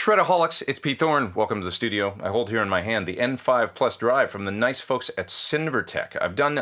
Shredaholics, it's Pete Thorn. Welcome to the studio. I hold here in my hand the N5 Plus drive from the nice folks at Sinvertek. I've done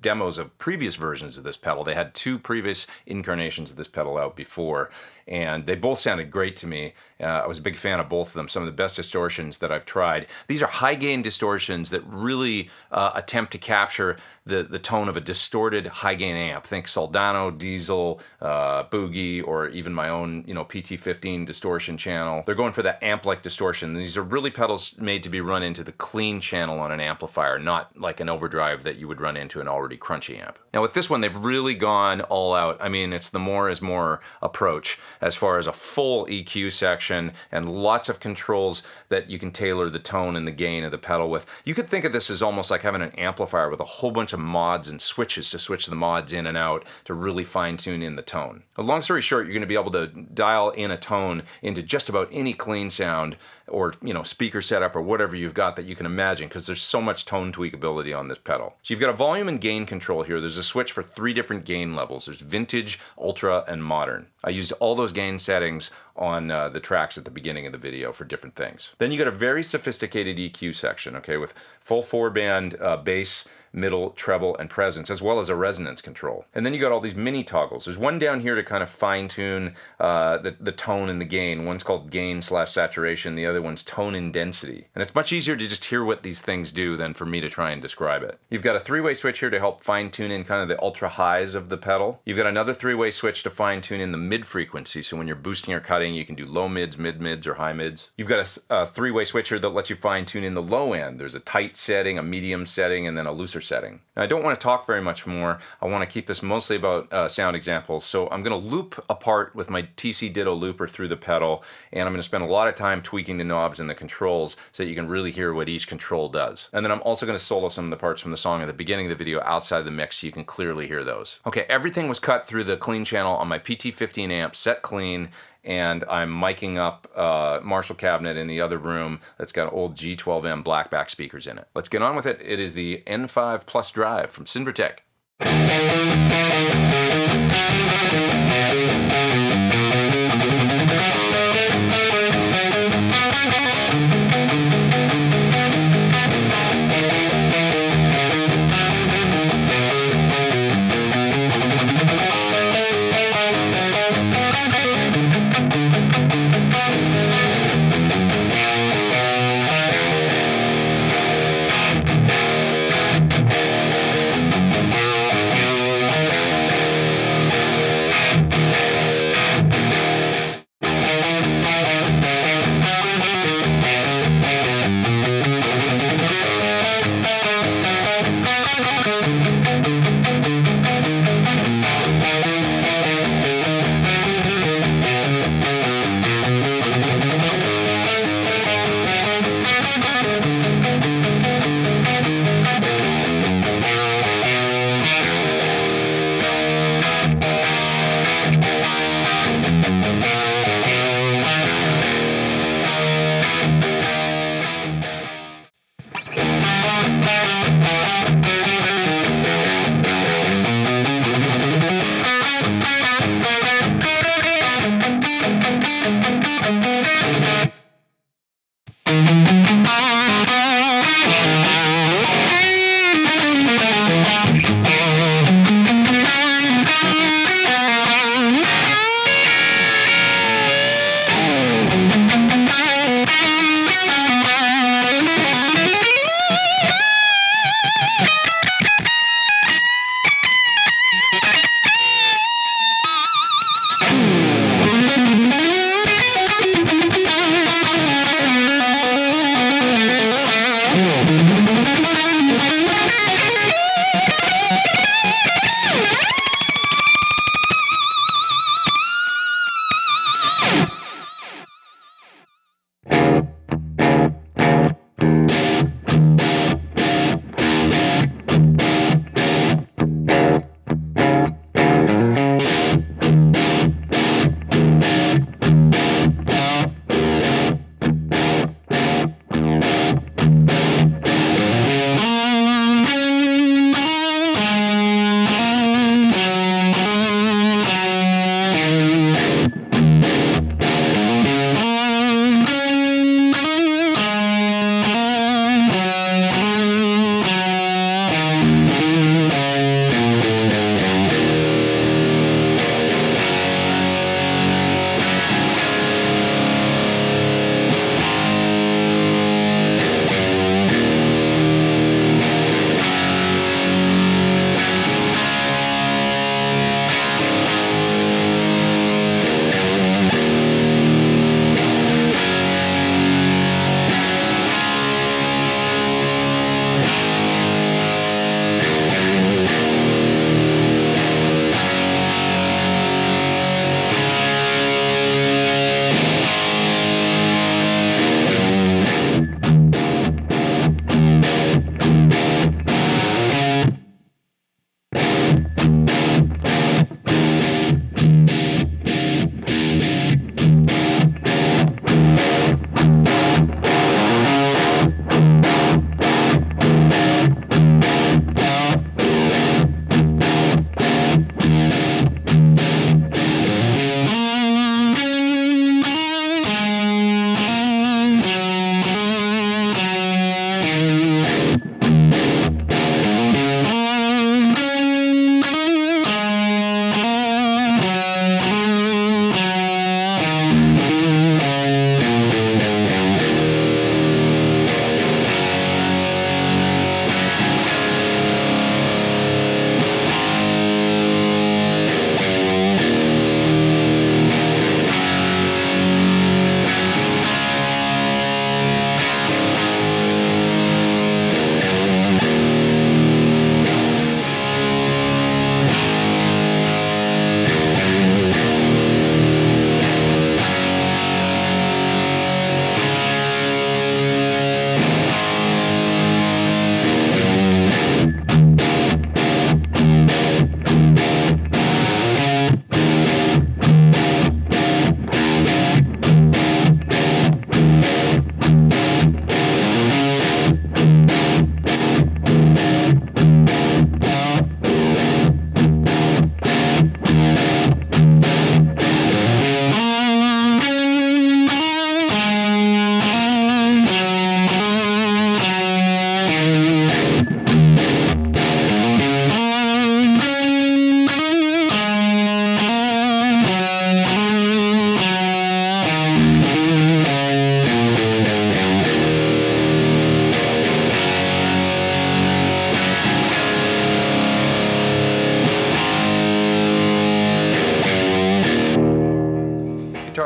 demos of previous versions of this pedal. They had two previous incarnations of this pedal out before, and they both sounded great to me. I was a big fan of both of them, some of the best distortions that I've tried. These are high-gain distortions that really attempt to capture the tone of a distorted high-gain amp. Think Soldano, Diesel, Boogie, or even my own PT15 distortion channel. They're going for that amp-like distortion. These are really pedals made to be run into the clean channel on an amplifier, not like an overdrive that you would run into an already crunchy amp. Now with this one, they've really gone all out. I mean, it's the more is more approach as far as a full EQ section and lots of controls that you can tailor the tone and the gain of the pedal with. You could think of this as almost like having an amplifier with a whole bunch of mods and switches to switch the mods in and out to really fine-tune in the tone. Long story short, you're going to be able to dial in a tone into just about any clean sound or speaker setup or whatever you've got that you can imagine, because there's so much tone tweakability on this pedal. So you've got a volume and gain control here. There's a switch for 3 different gain levels. There's vintage, ultra, and modern. I used all those gain settings on the tracks at the beginning of the video for different things. Then you got a very sophisticated EQ section, okay, with full 4-band bass, middle, treble, and presence, as well as a resonance control. And then you got all these mini toggles. There's one down here to kind of fine-tune the tone and the gain. One's called gain/saturation, the other one's tone and density. And it's much easier to just hear what these things do than for me to try and describe it. You've got a 3-way switch here to help fine-tune in kind of the ultra highs of the pedal. You've got another 3-way switch to fine-tune in the mid-frequency, so when you're boosting or cutting, you can do low mids, mid mids, or high mids. You've got a 3-way switch here that lets you fine-tune in the low end. There's a tight setting, a medium setting, and then a looser setting. Now, I don't want to talk very much more. I want to keep this mostly about sound examples, so I'm going to loop apart with my TC Ditto looper through the pedal, and I'm going to spend a lot of time tweaking the knobs and the controls so that you can really hear what each control does. And then I'm also going to solo some of the parts from the song at the beginning of the video outside of the mix so you can clearly hear those. Okay, everything was cut through the clean channel on my PT15 amp, set clean, and I'm miking up Marshall cabinet in the other room that's got old G12M blackback speakers in it. Let's get on with it. It is the N5 Plus drive from Sinvertek.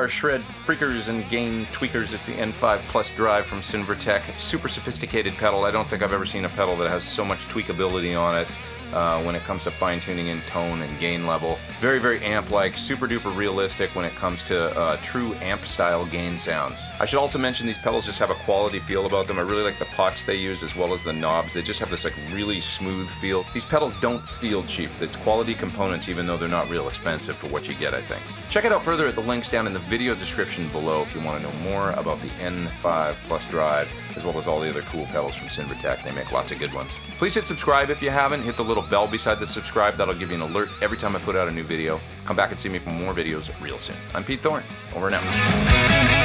guitar shred freakers and gain tweakers, it's the N5 Plus Drive from Sinvertek. Super sophisticated pedal. I don't think I've ever seen a pedal that has so much tweakability on it. When it comes to fine-tuning in tone and gain level. Very, very amp-like, super duper realistic when it comes to true amp-style gain sounds. I should also mention these pedals just have a quality feel about them. I really like the pots they use as well as the knobs. They just have this like really smooth feel. These pedals don't feel cheap. It's quality components even though they're not real expensive for what you get, I think. Check it out further at the links down in the video description below if you want to know more about the N5 Plus Drive as well as all the other cool pedals from Sinvertek. They make lots of good ones. Please hit subscribe if you haven't. Hit the little bell beside the subscribe. That'll give you an alert every time I put out a new video. Come back and see me for more videos real soon. I'm Pete Thorn. Over and out.